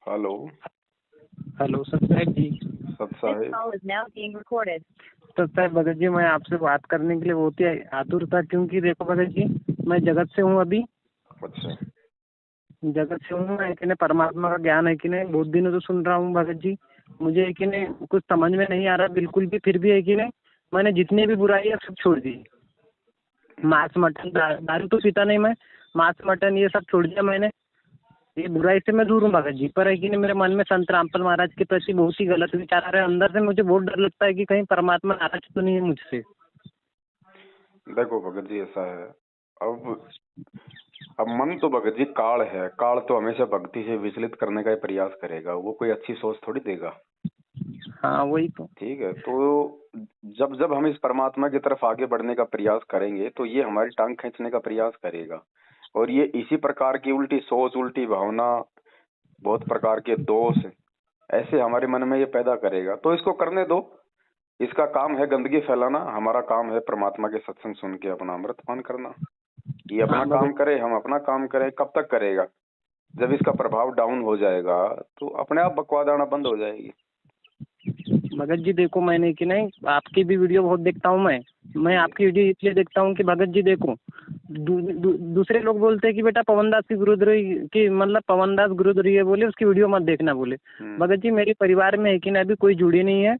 Hello. Hello sir साहब जी। सत साहिब। तो सर भगत जी, मैं आपसे बात करने के लिए बहुत ही आतुर था, क्योंकि देखो भगत जी, मैं जगत से हूँ अभी। अच्छा। जगत से हूँ मैं, कि नहीं परमात्मा का ज्ञान है कि नहीं, बहुत दिनों से सुन रहा हूँ भगत जी। मुझे है कि नहीं कुछ समझ में नहीं आ रहा बिल्कुल भी, फिर भी है कि नहीं मैंने जितनी भी बुराई है सब छोड़ दी। मांस मटन दारू तो पीता नहीं मैं, मांस मटन ये सब छोड़ दिया मैंने। ये बुराई से मैं दूर हूँ भगत जी, पर है कि नहीं मेरे मन में संत रामपाल महाराज के प्रति बहुत ही गलत विचार आ रहे हैं। अंदर से मुझे बहुत डर लगता है कि कहीं परमात्मा नाराज तो नहीं है मुझसे। देखो भगत जी, ऐसा है। अब मन तो भगत जी काल है। काल तो हमेशा भक्ति से विचलित करने का ही प्रयास करेगा। वो कोई अच्छी सोच थोड़ी देगा। हाँ वही तो। ठीक है, तो जब जब हम इस परमात्मा की तरफ आगे बढ़ने का प्रयास करेंगे तो ये हमारी टांग खींचने का प्रयास करेगा। और ये इसी प्रकार की उल्टी सोच, उल्टी भावना, बहुत प्रकार के दोष ऐसे हमारे मन में ये पैदा करेगा। तो इसको करने दो। इसका काम है गंदगी फैलाना, हमारा काम है परमात्मा के सत्संग सुन के अपना अमृत पान करना। ये अपना हाँ काम भगत करे, हम अपना काम करें। कब तक करेगा? जब इसका प्रभाव डाउन हो जाएगा तो अपने आप बकवाद आना बंद हो जाएगी। भगत जी देखो, मैंने कि नहीं आपकी भी वीडियो बहुत देखता हूँ मैं आपकी वीडियो इसलिए देखता हूँ कि भगत जी देखो, दूसरे लोग बोलते हैं कि बेटा पवन दास की गुरुद्रोही की मतलब पवन दास गुरुद्रोही है बोले, उसकी वीडियो मत देखना बोले। भगत जी मेरे परिवार में है कि नहीं अभी कोई जुड़ी नहीं है।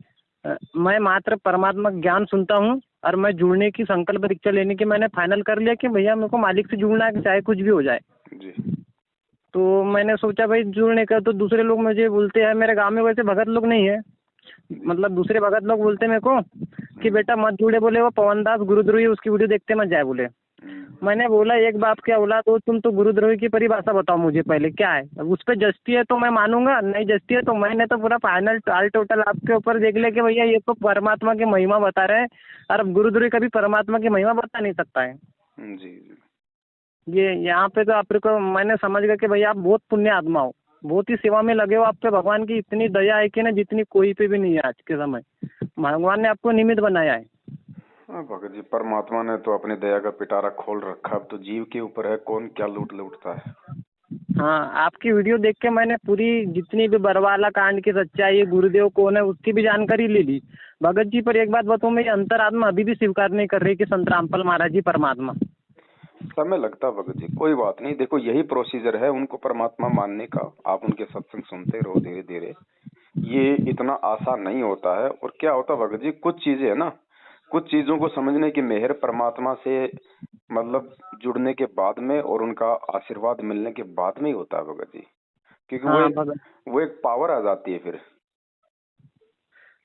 मैं मात्र परमात्मा का ज्ञान सुनता हूँ, और मैं जुड़ने की संकल्प दीक्षा लेने की मैंने फाइनल कर लिया कि भैया मेरे को मालिक से जुड़ना है, चाहे कुछ भी हो जाए। जी। तो मैंने सोचा भाई जुड़ने का, तो दूसरे लोग मुझे बोलते हैं, मेरे गांव में वैसे भगत लोग नहीं है, मतलब दूसरे भगत लोग बोलते हैं मेरे को कि बेटा मत जुड़े बोले, वो पवन दास गुरुद्रोही उसकी वीडियो देखते मत जाए बोले। मैंने बोला एक बाप क्या औलाद हो तुम, तो गुरुद्रोही की परिभाषा बताओ मुझे पहले क्या है। अब उस पर जस्ती है तो मैं मानूंगा, नहीं जस्ती है तो मैंने तो पूरा फाइनल ऑल टोटल आपके ऊपर देख लिया कि भैया ये तो परमात्मा की महिमा बता रहे हैं, और अब गुरुद्रोही कभी परमात्मा की महिमा बता नहीं सकता है। जी। ये यहाँ पे तो आपको मैंने समझ गया कि भैया आप बहुत पुण्य आत्मा हो, बहुत ही सेवा में लगे हो। आप पे भगवान की इतनी दया है कि ना जितनी कोई पे भी नहीं है आज के समय। भगवान ने आपको निमित्त बनाया है। हाँ भगत जी, परमात्मा ने तो अपनी दया का पिटारा खोल रखा। अब तो जीव के ऊपर है कौन क्या लूटता है। हाँ आपकी वीडियो देख के मैंने पूरी जितनी भी बरवाला कांड की सच्चाई है, गुरुदेव कौन है उसकी भी जानकारी ले ली भगत जी। पर एक बात बताऊं, मेरी अंतरात्मा अभी भी स्वीकार नहीं कर रही कि संत रामपाल महाराज जी परमात्मा। समय लगता भगत जी, कोई बात नहीं। देखो यही प्रोसीजर है उनको परमात्मा मानने का। आप उनके सत्संग सुनते रहो धीरे धीरे। ये इतना आसान नहीं होता है। और क्या होता भगत जी, कुछ चीजें है ना, कुछ चीजों को समझने की मेहर परमात्मा से मतलब जुड़ने के बाद में और उनका आशीर्वाद मिलने के बाद में ही होता है भगत जी। क्योंकि हाँ भगत। वो एक पावर आ जाती है फिर।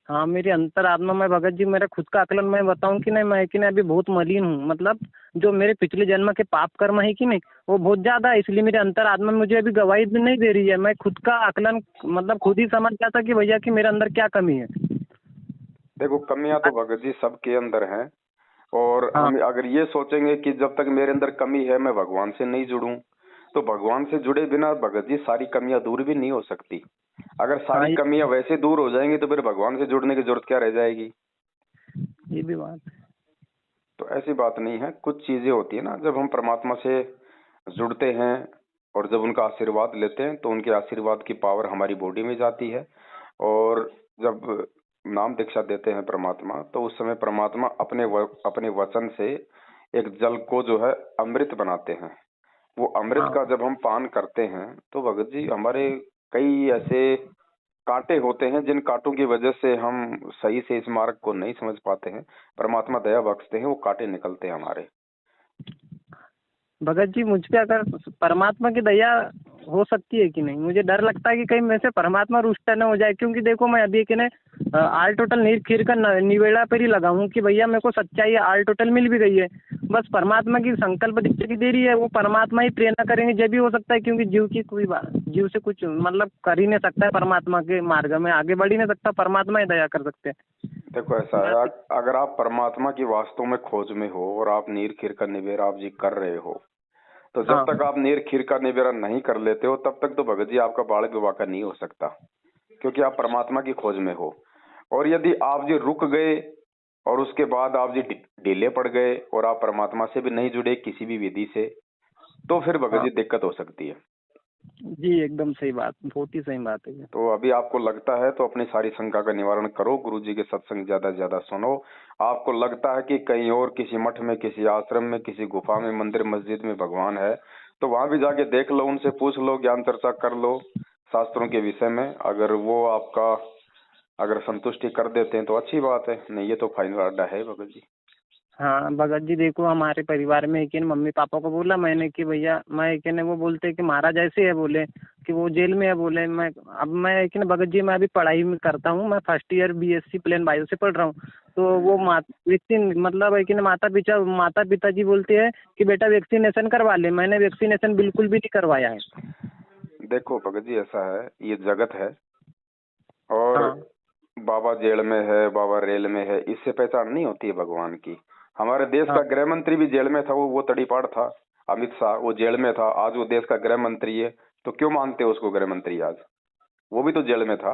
हाँ मेरी अंतरात्मा में भगत जी, मेरा खुद का आकलन मैं बताऊं कि नहीं, मैं कि नहीं अभी बहुत मलिन हूँ। मतलब जो मेरे पिछले जन्म के पाप कर्म है कि नहीं वो बहुत ज्यादा है, इसलिए मेरी अंतरात्मा मुझे अभी गवाही भी नहीं दे रही है। मैं खुद का आकलन मतलब खुद ही समझ गया था कि भैया कि मेरे अंदर क्या कमी है। देखो कमियां तो भगत जी सबके अंदर हैं। और हाँ हम अगर ये सोचेंगे कि जब तक मेरे अंदर कमी है मैं भगवान से नहीं जुड़ूं, तो भगवान से जुड़े बिना भगत जी सारी कमियां दूर भी नहीं हो सकती। अगर हाँ सारी कमियां वैसे दूर हो जाएंगी तो फिर भगवान से जुड़ने की जरूरत क्या रह जाएगी। ये भी बात है। तो ऐसी बात नहीं है। कुछ चीजें होती है ना, जब हम परमात्मा से जुड़ते हैं और जब उनका आशीर्वाद लेते हैं तो उनके आशीर्वाद की पावर हमारी बॉडी में जाती है। और जब नाम दीक्षा देते हैं परमात्मा, तो उस समय परमात्मा अपने वचन से एक जल को जो है अमृत बनाते हैं। वो अमृत हाँ का जब हम पान करते हैं तो भगत जी हमारे कई ऐसे कांटे होते हैं जिन कांटों की वजह से हम सही से इस मार्ग को नहीं समझ पाते हैं। परमात्मा दया बख्शते हैं, वो कांटे निकलते हैं हमारे। भगत जी मुझ पे अगर परमात्मा की दया हो सकती है कि नहीं, मुझे डर लगता है कि कहीं मेरे से परमात्मा रुष्ट न हो जाए। क्योंकि देखो मैं अभी कि नहीं आल टोटल नीर खीर का निवेड़ा पर ही लगा हूँ कि भैया मेरे को सच्चाई आल टोटल मिल भी गई है, बस परमात्मा की संकल्प दीक्षा की देरी है। वो परमात्मा ही प्रेरणा करेंगे जब भी हो सकता है, क्योंकि जीव की कोई बात जीव से कुछ मतलब कर ही नहीं सकता है, परमात्मा के मार्ग में आगे बढ़ ही नहीं सकता, परमात्मा ही दया कर सकते हैं। देखो ऐसा है, अगर आप परमात्मा की वास्तव में खोज में हो और आप नीर खीर का निवेड़ा आप जी कर रहे हो, तो जब हाँ तक आप नीर खीर का निवेदन नहीं कर लेते हो तब तक तो भगत जी आपका बाल विवाह का नहीं हो सकता। क्योंकि आप परमात्मा की खोज में हो। और यदि आप जी रुक गए और उसके बाद आप जी ढीले पड़ गए और आप परमात्मा से भी नहीं जुड़े किसी भी विधि से, तो फिर भगत हाँ जी दिक्कत हो सकती है। जी एकदम सही बात, बहुत ही सही बात है ये। तो अभी आपको लगता है तो अपनी सारी शंका का निवारण करो, गुरुजी के सत्संग ज्यादा से ज्यादा सुनो। आपको लगता है कि कहीं और किसी मठ में, किसी आश्रम में, किसी गुफा में, मंदिर मस्जिद में भगवान है, तो वहां भी जाके देख लो, उनसे पूछ लो, ज्ञान चर्चा कर लो शास्त्रों के विषय में। अगर वो आपका अगर संतुष्टि कर देते हैं तो अच्छी बात है, नहीं ये तो फाइनल अड्डा है भगत जी। हाँ भगत जी देखो, हमारे परिवार में एक ही मम्मी पापा को बोला मैंने कि भैया, मैं एक ने वो बोलते कि महाराज ऐसे है, बोले कि वो जेल में है, बोले मैं एक ने भगत जी मैं अभी पढ़ाई में करता हूँ, मैं first year BSc plain bio से पढ़ रहा हूँ। तो वो वैक्सीन मतलब एक ने माता पिताजी बोलते हैं कि बेटा वैक्सीनेशन करवा ले, मैंने वैक्सीनेशन बिल्कुल भी नहीं करवाया है। देखो भगत जी ऐसा है, ये जगत है और हाँ बाबा जेल में है, बाबा रेल में है, इससे पहचान नहीं होती है भगवान की। हमारे देश हाँ का गृह मंत्री भी जेल में था, वो तड़ीपार था, अमित शाह, वो जेल में था, आज वो देश का गृह मंत्री है। तो क्यों मानते हो उसको गृह मंत्री आज? वो भी तो जेल में था।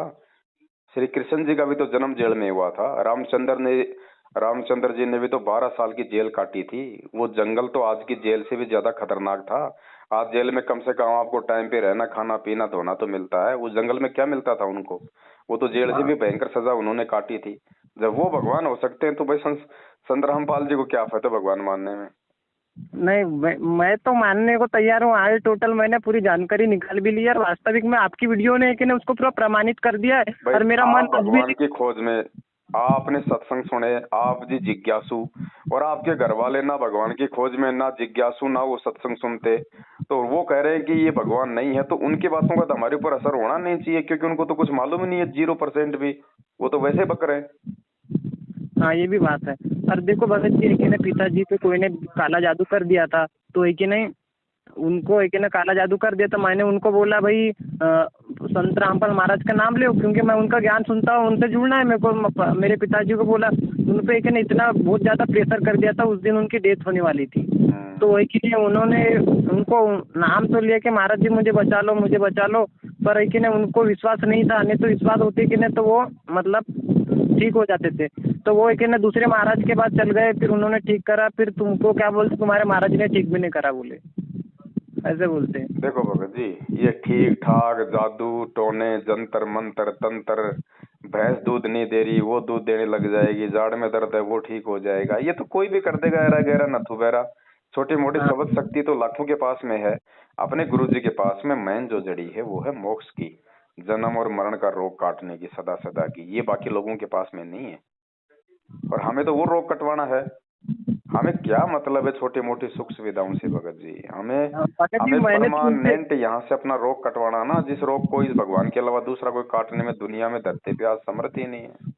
श्री कृष्ण जी का भी तो जन्म जेल में हुआ था। रामचंद्र जी ने भी तो 12 साल की जेल काटी थी। वो जंगल तो आज की जेल से भी ज्यादा खतरनाक था। आज जेल में कम से कम आपको टाइम पे रहना, खाना पीना, धोना तो मिलता है। उस जंगल में क्या मिलता था उनको? वो तो जेल से भी भयंकर सजा उन्होंने काटी थी। जब वो भगवान हो सकते हैं तो भाई संत रामपाल जी को क्या फायदा भगवान मानने में? नहीं, मैं तो मानने को तैयार हूँ। आज टोटल मैंने पूरी जानकारी निकाल भी ली है और वास्तविक में आपकी वीडियो ने कि ने उसको पूरा प्रमाणित कर दिया है भाई और मेरा आप मन आज भी। भगवान की खोज में, आपने सत्संग सुने, आप जी जिज्ञासु, और आपके घर वाले ना भगवान की खोज में, ना जिज्ञासु, ना वो सत्संग सुनते, तो वो कह रहे हैं कि ये भगवान नहीं है, तो उनकी बातों का तो हमारे ऊपर असर होना नहीं चाहिए, क्योंकि उनको तो कुछ मालूम ही नहीं है, 0% भी। वो तो वैसे बक रहे हैं। हाँ ये भी बात है। और देखो भगत जी, एक ने पिताजी पे कोई ने काला जादू कर दिया था, तो एक नहीं उनको एक ने काला जादू कर दिया, तो मैंने उनको बोला भाई संत रामपाल महाराज का नाम लो, क्योंकि मैं उनका ज्ञान सुनता हूँ, उनसे जुड़ना है मेरे को। मेरे पिताजी को बोला, उन पे एक ने इतना बहुत ज़्यादा प्रेशर कर दिया था, उस दिन उनकी डेथ होने वाली थी। तो वही कि उन्होंने उनको नाम तो लिया कि महाराज जी मुझे बचा लो, मुझे बचा लो, पर एक ने उनको विश्वास नहीं था। नहीं तो विश्वास होती कि नहीं तो वो मतलब ठीक हो जाते थे। तो वो एक ने दूसरे महाराज के पास चल गए, फिर उन्होंने ठीक करा, फिर तुमको क्या बोलते तुम्हारे महाराज ने ठीक भी नहीं करा, बोले ऐसे बोलते हैं। देखो भगत जी, ये ठीक ठाक जादू टोने, जंतर मंतर तंत्र, भैंस दूध नहीं दे रही वो दूध देने लग जाएगी, जाड़ में दर्द है वो ठीक हो जाएगा, ये तो कोई भी कर देगा, एरा गहरा नथु बहरा। छोटी मोटी हाँ शब्द शक्ति तो लाखों के पास में है, अपने गुरु जी के पास में मेन जो जड़ी है वो है मोक्ष की, जन्म और मरण का रोग काटने की, सदा सदा की। ये बाकी लोगों के पास में नहीं है, और हमें तो वो रोग कटवाना है। हमें क्या मतलब है छोटी मोटी सुख सुविधाओं से भगत जी? हमें हाँ, भगत जी हमें मैंने तो उनसे। परमानेंट यहाँ से अपना रोग कटवाना ना, जिस रोग को इस भगवान के अलावा दूसरा कोई काटने में दुनिया में धरती पे आज समर्थ ही नहीं है।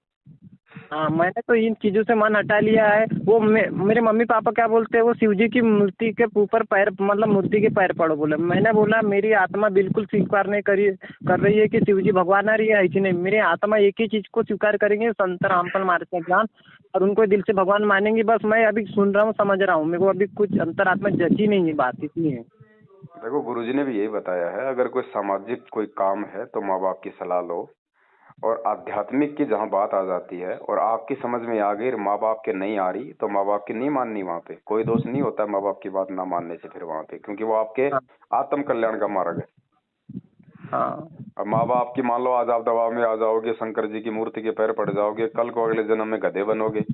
हाँ मैंने तो इन चीज़ों से मन हटा लिया है। वो मेरे मम्मी पापा क्या बोलते हैं, वो शिव जी की मूर्ति के ऊपर पैर मतलब मूर्ति के पैर पड़ो, बोले। मैंने बोला मेरी आत्मा बिल्कुल स्वीकार नहीं कर रही है कि शिव जी भगवान आ रही है कि नहीं। मेरी आत्मा एक ही चीज़ को स्वीकार करेंगे, संत रामपाल महाराज का ज्ञान, और उनको दिल से भगवान मानेंगे। बस मैं अभी सुन रहा हूँ, समझ रहा हूँ, मेरे को अभी कुछ अंतरात्मा जची नहीं है, बात इतनी है। देखो गुरुजी ने भी यही बताया है, अगर कोई सामाजिक कोई काम है तो माँ बाप की सलाह लो, और आध्यात्मिक की जहाँ बात आ जाती है और आपकी समझ में आ गई, माँ बाप के नहीं आ रही, तो माँ बाप की नहीं माननी। वहाँ पे कोई दोष नहीं होता माँ बाप की बात ना मानने से फिर वहाँ पे, क्योंकि वो आपके हाँ आत्म कल्याण का मार्ग है। हाँ अब माँ बाप की मान लो आज आप दबाव में आ जाओगे, शंकर जी की मूर्ति के पैर पड़ जाओगे, कल को अगले जन्म में गधे बनोगे।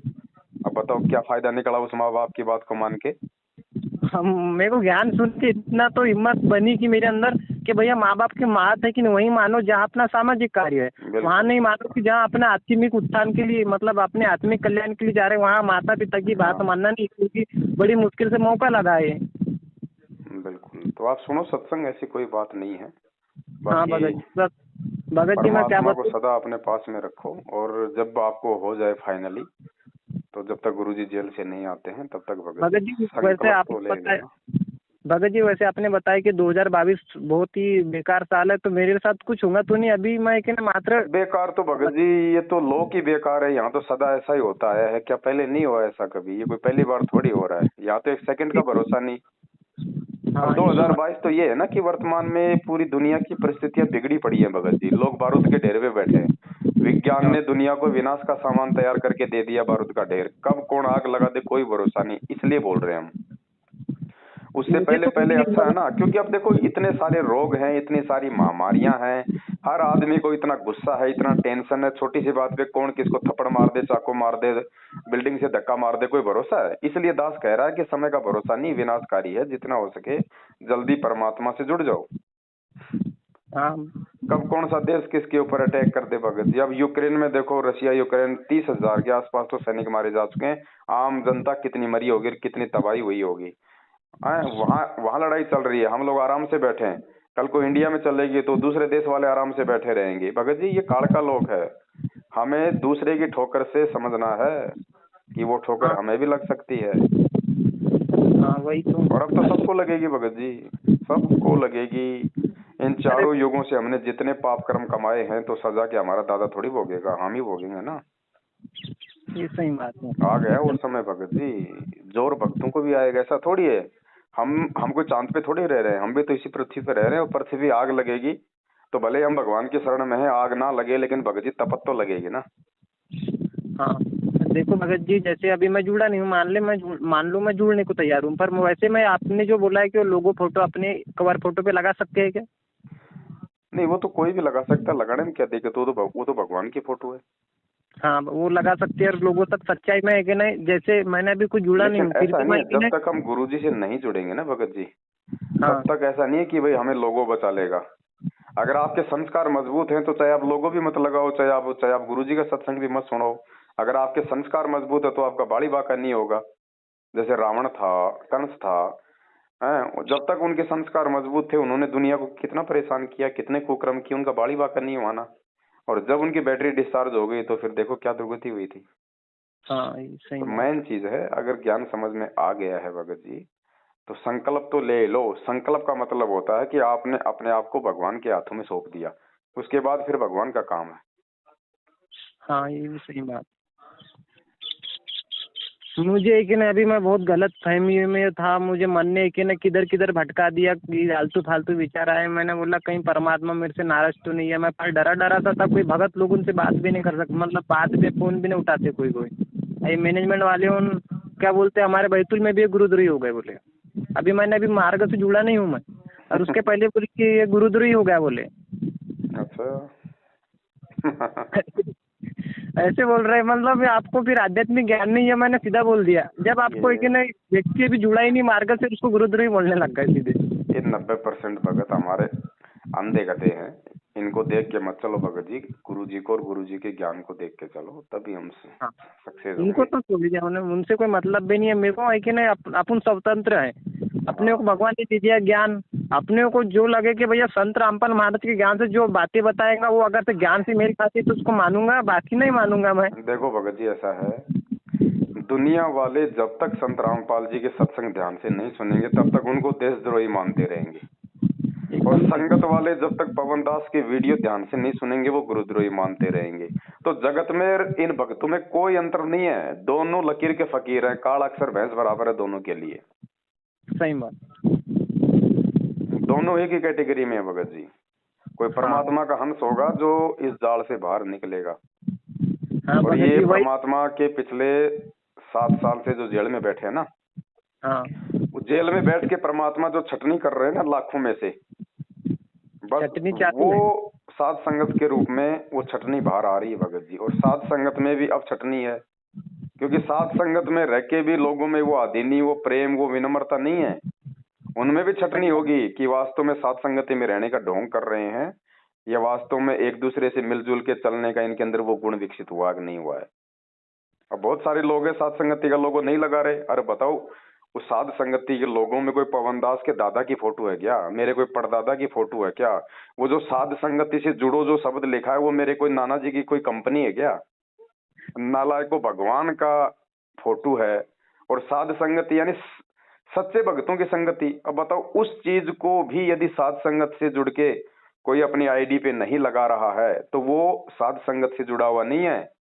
अब बताओ क्या फायदा निकला उस माँ बाप की बात को मान के? हम मेरे को ज्ञान सुन के इतना तो हिम्मत बनी कि मेरे अंदर कि भैया माँ बाप की बात है कि वहीं मानो जहाँ अपना सामाजिक कार्य है, वहाँ बिल्कुल। नहीं मानो कि जहाँ अपने आत्मिक उत्थान के लिए मतलब अपने आत्मिक कल्याण के लिए जा रहे हैं, वहाँ माता पिता की बात हाँ मानना नहीं, क्योंकि बड़ी मुश्किल से मौका लगा है। बिल्कुल, तो आप सुनो सत्संग, ऐसी कोई बात नहीं है। हाँ बाकी भगत जी, बस भगत जी मैं क्या परमात्मा को बताऊँ। सदा अपने पास में रखो, और जब आपको हो जाए फाइनली, तो जब तक गुरुजी जेल से नहीं आते हैं तब तक भगत जी भगत जी वैसे संकल्प तो आपने ले बताया, लेना। भगत जी वैसे आपने बताया कि 2022 बहुत ही बेकार साल है, तो मेरे साथ कुछ होगा तो नहीं? अभी मैं कि मात्र। बेकार तो भगत जी, ये तो लोक ही बेकार है, यहाँ तो सदा ऐसा ही होता आया है। क्या पहले नहीं हुआ ऐसा कभी? ये कोई पहली बार थोड़ी हो रहा है, यहाँ तो एक सेकंड का भरोसा नहीं। और हाँ ये तो 2022 तो ये है ना कि वर्तमान में पूरी दुनिया की परिस्थितियां बिगड़ी पड़ी हैं भगत जी, लोग बारूद के ढेर पे बैठे हैं। विज्ञान हाँ ने दुनिया को विनाश का सामान तैयार करके दे दिया, बारूद का ढेर, कब कौन आग लगा दे कोई भरोसा नहीं, इसलिए बोल रहे हैं हम। उससे मुझे पहले तो कुछ पहले नहीं अच्छा है लगा। ना, क्योंकि अब देखो इतने सारे रोग हैं, इतनी सारी महामारियां हैं, हर आदमी को इतना गुस्सा है, इतना टेंशन है, छोटी सी बात पे कौन किसको थप्पड़ मार दे, चाकू मार दे, बिल्डिंग से धक्का मार दे, कोई भरोसा है? इसलिए दास कह रहा है कि समय का भरोसा नहीं, विनाशकारी है, जितना हो सके जल्दी परमात्मा से जुड़ जाओ। हाँ कब कौन सा देश किसके ऊपर अटैक कर दे भगत जी। अब यूक्रेन में देखो, रशिया यूक्रेन 30,000 के आसपास तो सैनिक मारे जा चुके हैं, आम जनता कितनी मरी होगी, कितनी तबाही हुई होगी। वहां वहां लड़ाई चल रही है, हम लोग आराम से बैठे हैं। कल को इंडिया में चलेगी तो दूसरे देश वाले आराम से बैठे रहेंगे। भगत जी ये काल का लोक है, हमें दूसरे की ठोकर से समझना है कि वो ठोकर हाँ हमें भी लग सकती है। हाँ, वही तो। और अब तो सबको लगेगी भगत जी, सबको लगेगी। इन अरे चारों युगों से हमने जितने पाप कर्म कमाए हैं तो सजा के हमारा दादा थोड़ी भोगेगा, हम ही भोगेंगे ना। ये सही बात है। आ गया वो समय भगत जी, जोर भक्तों को भी आएगा। ऐसा थोड़ी है हम कोई चांद पे थोड़ी रह रहे हैं, हम भी तो इसी पृथ्वी पे रह रहे हैं। और पृथ्वी आग लगेगी तो भले हम भगवान की शरण में है, आग ना लगे लेकिन भगत जी तपत तो लगेगी ना। हाँ देखो भगत जी, जैसे अभी मैं जुड़ा नहीं हूँ, मान लो मैं जुड़ने को तैयार हूँ, पर वैसे मैं, आपने जो बोला है कि वो लोगो फोटो अपने कवर फोटो पे लगा सकते हैं क्या? नहीं वो तो कोई भी लगा सकता है, लगाने में क्या दिक्कत, वो तो भगवान की फोटो है। हाँ वो लगा सकते हैं, और लोगों तक सच्चाई में है कि नहीं, जैसे मैंने अभी कुछ जुड़ा नहीं लेकिन हूँ फिर ऐसा भी नहीं मैं है, कि जब नहीं। तक हम गुरुजी से नहीं जुड़ेंगे ना भगत जी, हाँ तब तक ऐसा नहीं है कि भाई हमें लोगो बचा लेगा। अगर आपके संस्कार मजबूत हैं तो चाहे आप लोगों भी मत लगाओ, चाहे आप गुरुजी का सत्संग भी मत सुनो। अगर आपके संस्कार मजबूत है तो आपका बाड़ी बाका नहीं होगा। जैसे रावण था, कंस था, हैं, जब तक उनके संस्कार मजबूत थे उन्होंने दुनिया को कितना परेशान किया, कितने कुकर्म किए, उनका बाड़ी बाका नहीं हुआ ना। और जब उनकी बैटरी डिस्चार्ज हो गई तो फिर देखो क्या दुर्गति हुई थी। हाँ, ये सही तो बात। मेन चीज है, अगर ज्ञान समझ में आ गया है भगत जी, तो संकल्प तो ले लो। संकल्प का मतलब होता है कि आपने अपने आप को भगवान के हाथों में सौंप दिया, उसके बाद फिर भगवान का काम है। हाँ ये भी सही बात। मुझे कि ना अभी मैं बहुत गलत फहमी में था, मुझे मन ने कि ना किधर किधर भटका दिया कि आलतू फालतू विचार आए। मैंने बोला कहीं परमात्मा मेरे से नाराज तो नहीं है। मैं पर डरा डरा था कोई भगत लोग उनसे बात भी नहीं कर सकते, मतलब बात पे फोन भी नहीं उठाते कोई कोई। ये मैनेजमेंट वाले उन क्या बोलते हैं, हमारे बैतूल में भी एक गुरुद्रोही हो गए बोले। अभी मैंने अभी मार्ग से जुड़ा नहीं हूँ मैं, और उसके पहले बोले कि ये गुरुद्रोही हो गया बोले। अच्छा। ऐसे बोल रहे हैं, मतलब आपको फिर आध्यात्मिक ज्ञान नहीं है, मैंने सीधा बोल दिया। जब आपको एक ये ना व्यक्ति अभी जुड़ा ही नहीं मार्ग से, उसको गुरुद्रोही बोलने लग गए सीधे। ये 90% भगत हमारे अंधे गधे हैं। इनको देख के मत चलो भगत जी, गुरु जी को और गुरु जी के ज्ञान को देख के चलो, तभी हम हाँ सक्सेस उनको होंगे। तो छोड़ दिया उन्हें, उनसे कोई मतलब भी नहीं है मेरे को। है कि नहीं, अपन स्वतंत्र है, अपने को हाँ भगवान ने दे दिया ज्ञान। अपने को जो लगे कि भैया संत रामपाल महाराज के ज्ञान से जो बातें बताएगा वो अगर से ज्ञान से मेल खाती है तो उसको मानूंगा, बाकी नहीं मानूंगा मैं। देखो भगत जी ऐसा है, दुनिया वाले जब तक संत रामपाल जी के सत्संग ध्यान से नहीं सुनेंगे तब तक उनको देशद्रोही मानते रहेंगे। और एकदम सही। संगत वाले जब तक पवन दास के वीडियो ध्यान से नहीं सुनेंगे वो गुरुद्रोही मानते रहेंगे। तो जगत में इन भक्तों में कोई अंतर नहीं है, दोनों लकीर के फकीर हैं, काल अक्षर भैंस बराबर है दोनों के लिए। सही बात। दोनों एक ही कैटेगरी में है भगत जी। कोई हाँ परमात्मा का हंस होगा जो इस जाल से बाहर निकलेगा। हाँ और भगत ये जी वही। परमात्मा के पिछले 7 साल से जो जेल में बैठे हैं ना, हाँ वो जेल में बैठ के परमात्मा जो छटनी कर रहे हैं ना लाखों में से, बस चटनी वो चालू है। साध संगत के रूप में वो छटनी बाहर आ रही है भगत जी। और साध संगत में भी अब छटनी है, क्योंकि साध संगत में रह के भी लोगों में वो आदीनी, वो प्रेम, वो विनम्रता नहीं है। उनमें भी छटनी सही बात। होगी कि वास्तव में साध संगति में रहने का ढोंग कर रहे हैं या वास्तव में एक दूसरे से मिलजुल के चलने का इनके अंदर वो गुण विकसित हुआ कि नहीं हुआ है। अब बहुत सारे लोग हैं साध संगति का लोगो नहीं लगा रहे। अरे बताओ, उस साध संगति के लोगों में कोई पवन दास के दादा की फोटो है क्या, मेरे कोई परदादा की फोटो है क्या? वो जो साध संगति से जुड़ो जो शब्द लिखा है वो मेरे कोई नाना जी की कोई कंपनी है क्या? नालायक को भगवान का फोटो है। और साध संगति यानी सच्चे भक्तों की संगति। अब बताओ, उस चीज को भी यदि साध संगत से जुड़ के कोई अपनी आईडी पे नहीं लगा रहा है तो वो साध संगत से जुड़ा हुआ नहीं है।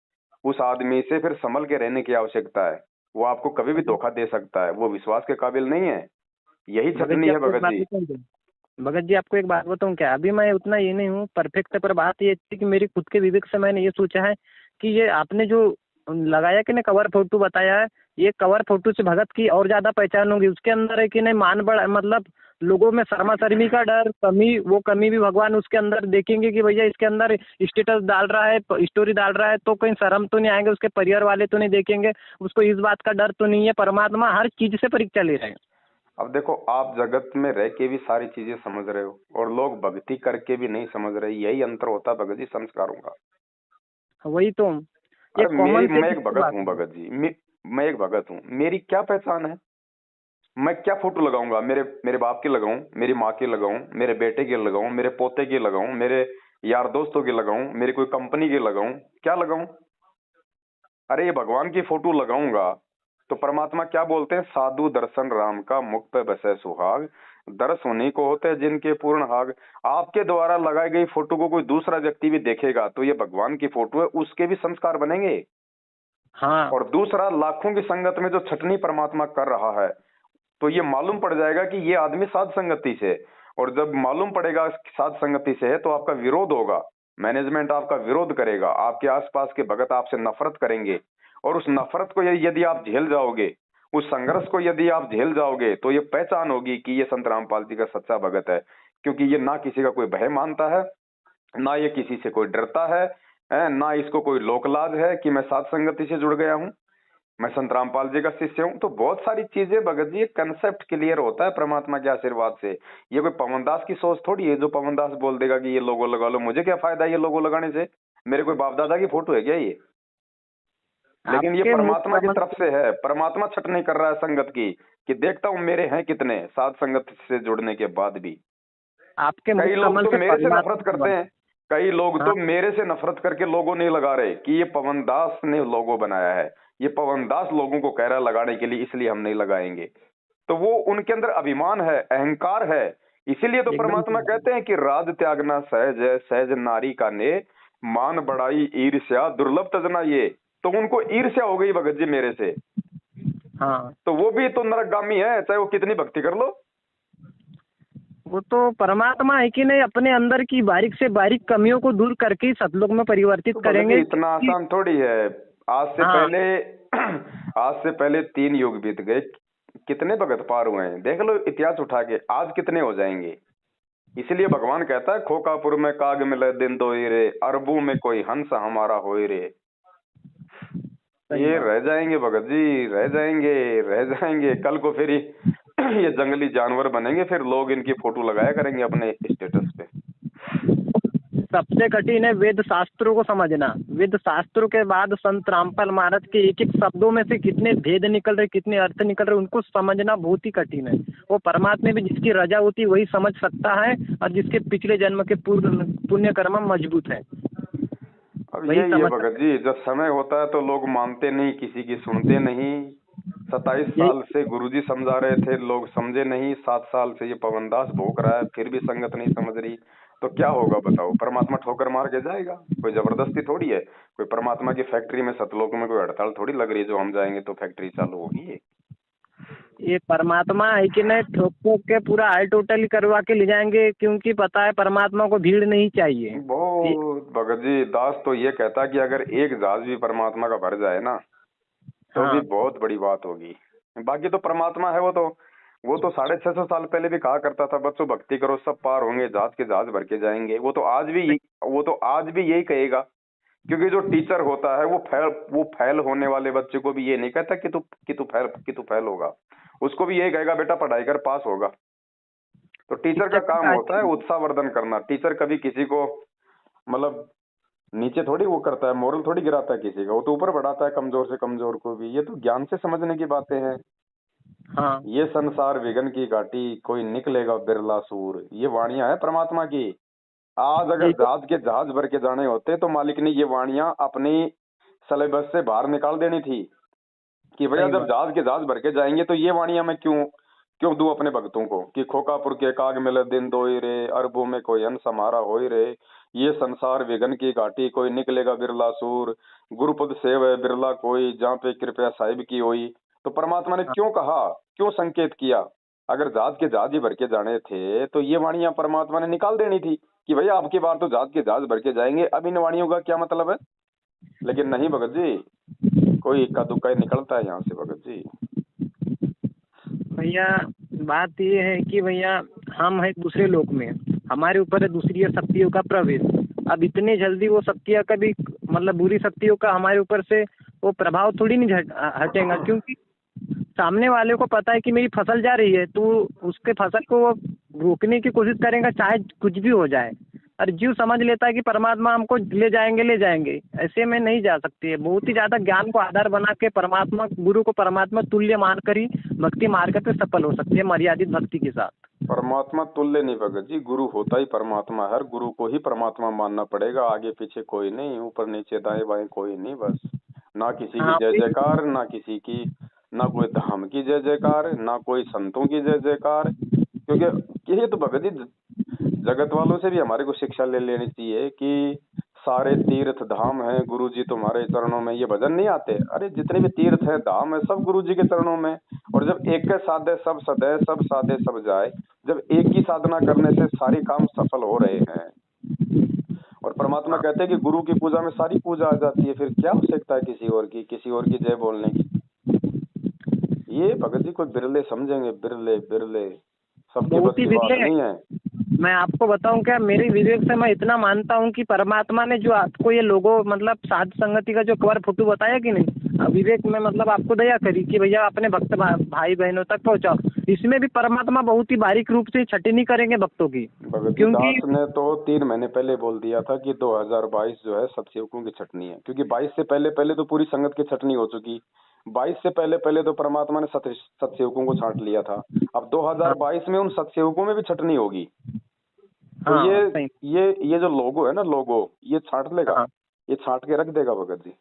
उस आदमी से फिर संभल के रहने की आवश्यकता है, वो आपको कभी भी धोखा दे सकता है, वो विश्वास के काबिल नहीं है। यही भगत छटनी जी है आपको एक भगत बात जी। बताऊं क्या? भगत जी आपको एक बात बताऊं क्या, अभी मैं उतना ये नहीं हूँ परफेक्ट, पर बात ये थी कि मेरी खुद के विवेक से मैंने ये सोचा है कि ये आपने जो लगाया कि ना कवर फोटो बताया है, ये कवर फोटो से भगत की और ज्यादा पहचान होगी। उसके अंदर है कि नहीं मान बढ़ मतलब लोगों में शर्मा शर्मी का डर, कमी, वो कमी भी भगवान उसके अंदर देखेंगे कि भैया इसके अंदर स्टेटस डाल रहा है, स्टोरी डाल रहा है, तो कहीं शर्म तो नहीं आएंगे, उसके परिवार वाले तो नहीं देखेंगे, उसको इस बात का डर तो नहीं है। परमात्मा हर चीज से परीक्षा ले रहे हैं। अब देखो, आप जगत में रह के भी सारी चीजें समझ रहे हो और लोग भक्ति करके भी नहीं समझ रहे। यही अंतर होता है भगत जी संस्कारों का। वही तो ये अरे कॉमन मैं सेंस एक की भगत बात हूँ है। भगत जी, मैं एक भगत हूँ। मेरी क्या पहचान है? मैं क्या फोटो लगाऊंगा? मेरे मेरे बाप की लगाऊं, मेरी माँ की लगाऊं, मेरे बेटे की लगाऊं, मेरे पोते की लगाऊं, मेरे यार दोस्तों की लगाऊं, मेरी कोई कंपनी की लगाऊं, क्या लगाऊं? अरे ये भगवान की फोटो लगाऊंगा तो परमात्मा क्या बोलते हैं? साधु दर्शन राम का, मुख पे बसे सुहाग, दर्श उन्हीं को होते हैं जिनके पूर्ण हाग। आपके द्वारा लगाई गई फोटो को कोई दूसरा व्यक्ति भी देखेगा तो ये भगवान की फोटो है, उसके भी संस्कार बनेंगे। हाँ और दूसरा, लाखों की संगत में जो छटनी परमात्मा कर रहा है तो ये मालूम पड़ जाएगा कि ये आदमी साध संगति से है। और जब मालूम पड़ेगा साध संगति से है तो आपका विरोध होगा, मैनेजमेंट आपका विरोध करेगा, आपके आसपास के भगत आपसे नफरत करेंगे। और उस नफरत को यदि आप झेल जाओगे, उस संघर्ष को यदि आप झेल जाओगे, तो ये पहचान होगी कि ये संत रामपाल जी का सच्चा भगत है। क्योंकि ये ना किसी का कोई भय मानता है, ना ये किसी से कोई डरता है, ना इसको कोई लोकलाज है कि मैं साध संगति से जुड़ गया हूँ, मैं संत रामपाल जी का शिष्य हूँ। तो बहुत सारी चीजें भगत जी, कंसेप्ट क्लियर होता है परमात्मा के आशीर्वाद से। ये कोई पवनदास की सोच थोड़ी है जो पवनदास बोल देगा कि ये लोगो लगा लो, मुझे क्या फायदा है ये लोगो लगाने से, मेरे कोई बाप दादा की फोटो है क्या ये? लेकिन ये आपके मुख परमात्मा की कमल तरफ से है। परमात्मा छट नहीं कर रहा है संगत की कि देखता हूँ मेरे हैं कितने साध संगत से जुड़ने के बाद भी। आपके मुख कई लोग कमल तो से मेरे से परमात्मा नफरत की करते बात। हैं, कई लोग हाँ तो मेरे से नफरत करके लोगो नहीं लगा रहे कि ये पवनदास ने लोगो बनाया है, ये पवनदास लोगों को कह रहा है लगाने के लिए, इसलिए हम नहीं लगाएंगे। तो वो उनके अंदर अभिमान है, अहंकार है। इसीलिए तो एकदम परमात्मा सही बात। कहते हैं कि राज त्यागना सहज है, सहज नारी का ने, मान बढ़ाई ईर्ष्या दुर्लभ तजना ये। तो उनको ईर्ष्या हो गई भगत जी मेरे से, हाँ तो वो भी तो नरकगामी है, चाहे वो कितनी भक्ति कर लो। वो तो परमात्मा है कि नहीं अपने अंदर की बारीक से बारीक कमियों को दूर करके ही सतलोक में परिवर्तित तो भगत जी करेंगे इतना कि। आसान थोड़ी है। आज से हाँ पहले आज से पहले 3 युग बीत गए, कितने भगत पार हुए हैं देख लो इतिहास उठा के, आज कितने हो जाएंगे। इसलिए भगवान कहता है खोकापुर में काग मिले दिन दो रे, अरबों में कोई हंस हमारा होए रे। सही ये बात। रह जाएंगे भगत जी, रह जाएंगे, रह जाएंगे। कल को फिर ये जंगली जानवर बनेंगे, फिर लोग इनकी फोटो लगाया करेंगे अपने स्टेटस पे। सबसे कठिन है वेद शास्त्रों को समझना। वेद शास्त्रों के बाद संत रामपाल महाराज के एक एक शब्दों में से कितने भेद निकल रहे, कितने अर्थ निकल रहे, उनको समझना बहुत ही कठिन है। वो परमात्मा भी जिसकी रजा होती है वही समझ सकता है, और जिसके पिछले जन्म के पूर्ण पुण्य कर्म मजबूत है अब वही यही है समझ भगत सकता जी, जब समय होता है तो लोग मानते नहीं, किसी की सुनते नहीं। 27 है। साल से गुरुजी समझा रहे थे, लोग समझे नहीं। 7 साल से ये पवनदास भोग रहा है, फिर भी संगत नहीं समझ रही। तो क्या होगा बताओ? परमात्मा ठोकर मार के जाएगा? कोई जबरदस्ती थोड़ी है। कोई परमात्मा की फैक्ट्री में सतलोक में कोई हड़ताल थोड़ी लग रही है जो हम जाएंगे तो फैक्ट्री चालू होगी। ये परमात्मा है कि नहीं ठोक ठोक के पूरा हाई टोटल करवा के ले जाएंगे, क्योंकि पता है परमात्मा को भीड़ नहीं चाहिए। बहुत भगत जी, दास तो ये कहता कि अगर एक जहाज भी परमात्मा का भर जाए ना तो भी हाँ बहुत बड़ी बात होगी। बाकी तो परमात्मा है, वो तो 650 साल पहले भी कहा करता था, बच्चों भक्ति करो सब पार होंगे, जहाज के जहाज भर के जाएंगे। वो तो आज भी यही कहेगा। क्योंकि जो टीचर होता है वो फेल होने वाले बच्चे को भी ये नहीं कहता कि तू फेल होगा। उसको भी यही कहेगा बेटा पढ़ाई कर, पास होगा। तो टीचर का शिक्षक की काम होता है कास्ट। उत्साहवर्धन करना। टीचर कभी किसी को मतलब नीचे थोड़ी वो करता है, मोरल थोड़ी गिराता है किसी का, वो तो ऊपर बढ़ाता है कमजोर से कमजोर को भी। ये तो ज्ञान से समझने की बातें हैं। हाँ ये संसार विघन की घाटी, कोई निकलेगा बिरला सूर, ये वाणियां है परमात्मा की। आज अगर यही तो। जहाज के जहाज भर के जाने होते तो मालिक ने ये वाणियां अपनी सिलेबस से बाहर निकाल देनी थी कि भैया सही जब बात। जहाज के जहाज भर के जाएंगे तो ये वाणियां मैं क्यों क्यों दूं अपने भक्तों को कि खोकापुर के काग मिले दिन दोई रे, अरबों में कोई अंश हमारा होई रे, ये संसार विघन की घाटी, कोई निकलेगा बिरला सूर, गुरुपद सेव है बिरला कोई, जहाँ पे कृपया साहिब की होई। तो परमात्मा ने हाँ क्यों कहा, क्यों संकेत किया? अगर जहाज के जहाज ही भर के जाने थे तो ये वाणियां परमात्मा ने निकाल देनी थी कि भैया आपकी बार तो जहाज के जहाज भर के जाएंगे, अब इन वाणियों का क्या मतलब है। लेकिन नहीं भगत जी, कोई इक्का दुक्का ही निकलता है यहाँ से भगत जी। भैया बात ये है कि भैया हम हैं दूसरे लोक में, हमारे ऊपर है दूसरी शक्तियों का प्रवेश। अब इतनी जल्दी वो शक्तियाँ कभी मतलब बुरी शक्तियों का हमारे ऊपर से वो प्रभाव थोड़ी नहीं हटेगा, क्योंकि सामने वाले को पता है कि मेरी फसल जा रही है, तो उसके फसल को वो रोकने की कोशिश करेगा चाहे कुछ भी हो जाए। और जीव समझ लेता है कि परमात्मा हमको ले जाएंगे, ऐसे में नहीं जा सकती है। बहुत ही ज़्यादा ज्ञान को आधार बना के परमात्मा गुरु को परमात्मा तुल्य मानकर ही भक्ति मार्ग पे सफल हो सकती है, मर्यादित भक्ति के साथ। परमात्मा तुल्य नहीं भगत जी, गुरु होता ही परमात्मा है। गुरु को ही परमात्मा मानना पड़ेगा, आगे पीछे कोई नहीं, ऊपर नीचे दाएं बाएं कोई नहीं। बस ना किसी की हाँ जय जयकार, ना किसी की, ना कोई धाम की जय जयकार, ना कोई संतों की जय जयकार। क्योंकि ये तो भगत जी जगत वालों से भी हमारे को शिक्षा ले लेनी चाहिए कि सारे तीर्थ धाम हैं गुरु जी तुम्हारे चरणों में। ये भजन नहीं आते, अरे जितने भी तीर्थ है धाम है सब गुरु जी के चरणों में। और जब एक के साधे सब सदे, सब साधे सब जाए, जब एक ही साधना करने से सारे काम सफल हो रहे हैं। और परमात्मा कहते हैं कि गुरु की पूजा में सारी पूजा आ जाती है, फिर क्या आवश्यकता है किसी और की जय बोलने की। ये भगत जी कोई बिरले समझेंगे, बिरले बिरले, सबके बस बहुत ही की बात विवेक, नहीं है। मैं आपको बताऊं क्या, मेरे विवेक से मैं इतना मानता हूं कि परमात्मा ने जो आपको ये लोगों मतलब साध संगति का जो कवर फोटो बताया कि नहीं, विवेक में मतलब आपको दया करी कि भैया अपने भक्त भाई बहनों तक पहुंचाओ। इसमें भी परमात्मा बहुत ही बारीक रूप से छटनी करेंगे भक्तों की, भगत जी क्योंकि दास ने तो 3 महीने पहले बोल दिया था कि 2022 जो है सतसेवकों की छटनी है। क्योंकि 22 से पहले पहले तो पूरी संगत की छटनी हो चुकी, 22 से पहले पहले तो परमात्मा ने सतसेवकों को छांट लिया था। अब 2022 में उन सतसेवकों में भी छटनी होगी। तो हाँ ये सही। ये जो लोगो है ना, लोगो ये छांट लेगा, हाँ, ये छांट के रख देगा भगत जी।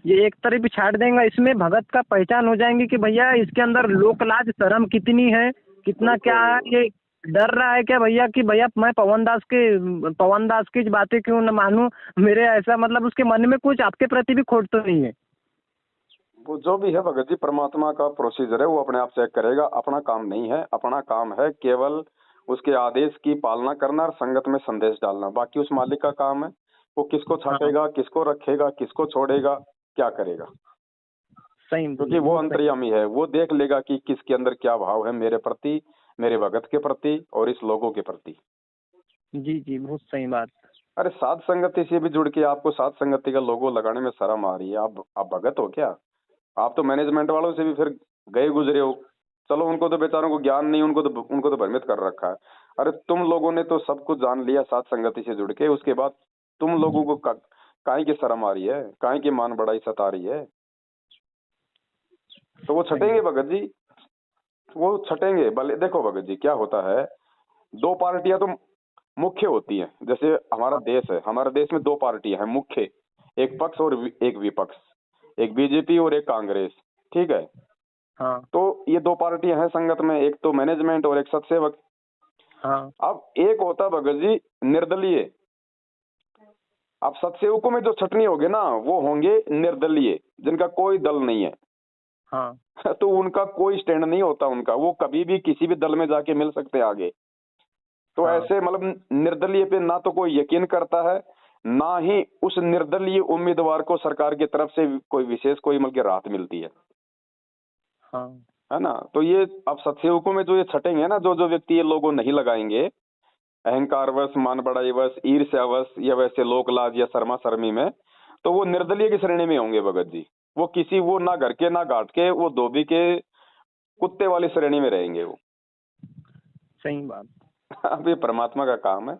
ये एक तरह भी छाट देगा, इसमें भगत का पहचान हो जाएंगी कि भैया इसके अंदर लोक लाज शर्म कितनी है, कितना क्या है। ये डर रहा है क्या भैया कि भैया मैं पवन दास की बातें क्यों न मानूं, मेरे ऐसा मतलब उसके मन में कुछ आपके प्रति भी खोट तो नहीं है। वो जो भी है भगत जी परमात्मा का प्रोसीजर है, वो अपने आप चेक करेगा। अपना काम नहीं है, अपना काम है केवल उसके आदेश की पालना करना और संगत में संदेश डालना। बाकी उस मालिक का काम है, वो किसको छाटेगा, किसको रखेगा, किसको छोड़ेगा, क्या करेगा। सही क्योंकि वो अंतर्यामी है, वो देख लेगा कि किसके अंदर क्या भाव है मेरे प्रति, मेरे भगत के प्रति और इस लोगों के प्रति। जी जी, बहुत सही बात। अरे साध संगति से भी जुड़ के आपको साध संगति का लोगो लगाने में शर्म आ रही है। आप भगत हो क्या? आप तो मैनेजमेंट वालों से भी फिर गए गुजरे हो। चलो उनको तो बेचारों को ज्ञान नहीं, उनको तो भ्रमित कर रखा है। अरे तुम लोगों ने तो सब कुछ जान लिया साथ संगति से जुड़ के, उसके बाद तुम लोगों को काहे की शर्म आ रही है, काहे की मान बढ़ाई सता रही है? तो वो छटेंगे भगत जी, वो छटेंगे। भले देखो भगत जी क्या होता है, 2 पार्टियां तो मुख्य होती हैं। जैसे हमारा देश है, हमारे देश में 2 पार्टियां हैं मुख्य, एक पक्ष और एक विपक्ष, एक बीजेपी और एक कांग्रेस, ठीक है। हाँ तो ये 2 पार्टियां हैं संगत में, एक तो मैनेजमेंट और एक सतसेवक। हाँ अब एक होता भगत जी निर्दलीय। अब सतसेवकों में जो छटनी होगी ना, वो होंगे निर्दलीय, जिनका कोई दल नहीं है। हाँ तो उनका कोई स्टैंड नहीं होता उनका, वो कभी भी किसी भी दल में जाके मिल सकते हैं आगे। तो हाँ ऐसे मतलब निर्दलीय पे ना तो कोई यकीन करता है, ना ही उस निर्दलीय उम्मीदवार को सरकार की तरफ से कोई विशेष कोई मतलब की राहत मिलती है हाँ ना। तो ये अब सतसेवकों में जो ये छटेंगे ना, जो जो व्यक्ति ये लोगों नहीं लगाएंगे, अहंकारवश, मान बढ़ाईवश, ईर्ष्यावश या वैसे लोक लाज या शर्मा शर्मी में, तो वो निर्दलीय की श्रेणी में होंगे भगत जी। वो किसी वो ना घर के ना घाट के, वो धोबी के कुत्ते वाली श्रेणी में रहेंगे वो। सही बात। अब ये परमात्मा का काम है,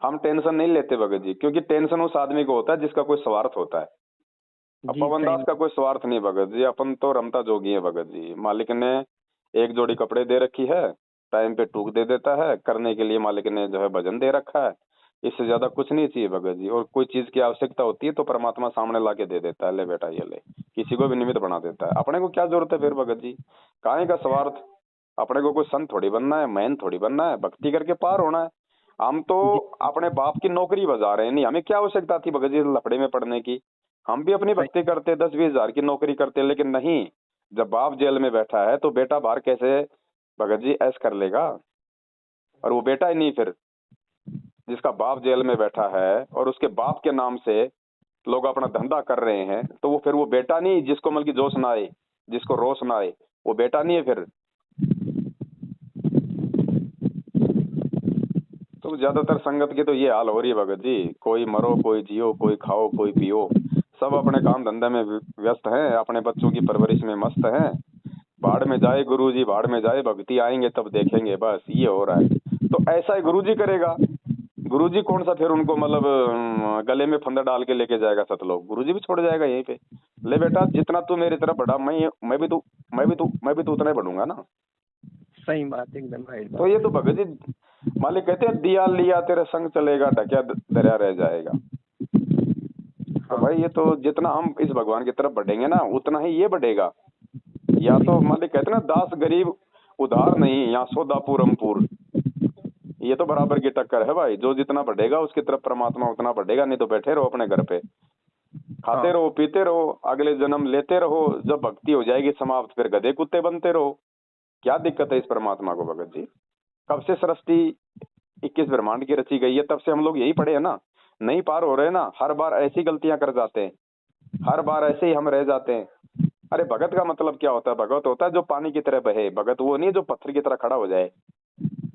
हम टेंशन नहीं लेते भगत जी, क्योंकि टेंशन उस आदमी को होता है जिसका कोई स्वार्थ होता है। अब जी पवन दास का कोई स्वार्थ नहीं भगत जी, अपन तो रमता जोगी है भगत जी। मालिक ने एक जोड़ी कपड़े दे रखी है, टाइम पे टूक दे देता है, करने के लिए मालिक ने जो है भजन दे रखा है, इससे ज्यादा कुछ नहीं चाहिए भगत जी। और कोई चीज की आवश्यकता होती है तो परमात्मा सामने ला के दे देता है, ले बेटा ये ले, किसी को भी निमित्त बना देता है। अपने को क्या जरूरत है फिर भगत जी, काहे का स्वार्थ? अपने को कोई संत थोड़ी बनना है, मैन थोड़ी बनना है, भक्ति करके पार होना है। हम तो जी अपने बाप की नौकरी बजा रहे हैं, नहीं हमें क्या आवश्यकता थी भगत जी लफड़े में पड़ने की। हम भी अपनी सही। भक्ति करते, 10-20 हजार की नौकरी करते, लेकिन नहीं, जब बाप जेल में बैठा है तो बेटा बाहर कैसे भगत जी ऐश कर लेगा? और वो बेटा ही नहीं फिर, जिसका बाप जेल में बैठा है और उसके बाप के नाम से लोग अपना धंधा कर रहे हैं, तो वो फिर वो बेटा नहीं जिसको मतलब की जोश ना आए, जिसको रोश ना आए, वो बेटा नहीं है फिर। तो ज्यादातर संगत की तो ये हाल हो रही है भगत जी, कोई मरो कोई जियो, कोई खाओ कोई पियो, सब अपने काम धंधे में व्यस्त हैं, अपने बच्चों की परवरिश में मस्त हैं। भाड़ में जाए गुरुजी, भाड़ में जाए, भक्ति आएंगे तब देखेंगे, बस ये हो रहा है। तो ऐसा ही गुरुजी करेगा। गुरुजी कौन सा फिर उनको मतलब गले में फंदा डाल के लेके जाएगा सतलोक, गुरुजी भी छोड़ जाएगा यहीं पे। ले बेटा जितना तू मेरी तरफ बढ़ा, मैं भी तो उतना ही बढ़ूंगा ना। सही बात, एकदम राइट तो बात। ये तो भगत जी मालिक कहते हैं, दिया लिया तेरे संग चलेगा, ढकिया दरिया रह जाएगा। तो भाई ये तो जितना हम इस भगवान की तरफ बढ़ेंगे ना, उतना ही ये बढ़ेगा। या तो मालिक कहते हैं ना, दास गरीब उधार नहीं, यहाँ सौदा पूरमपुर, ये तो बराबर की टक्कर है भाई। जो जितना बढ़ेगा उसकी तरफ परमात्मा उतना बढ़ेगा, नहीं तो बैठे रहो अपने घर पे, खाते रहो पीते रहो, अगले जन्म लेते रहो, जब भक्ति हो जाएगी समाप्त फिर गधे कुत्ते बनते रहो। क्या दिक्कत है इस परमात्मा को भगत जी? कब से सृष्टि 21 ब्रह्मांड की रची गई है, तब से हम लोग यही पढ़े है ना, नहीं पार हो रहे ना, हर बार ऐसी गलतियां कर जाते हैं, हर बार ऐसे ही हम रह जाते हैं। अरे भगत का मतलब क्या होता है? भगत होता है जो पानी की तरह बहे, भगत वो नहीं जो पत्थर की तरह खड़ा हो जाए।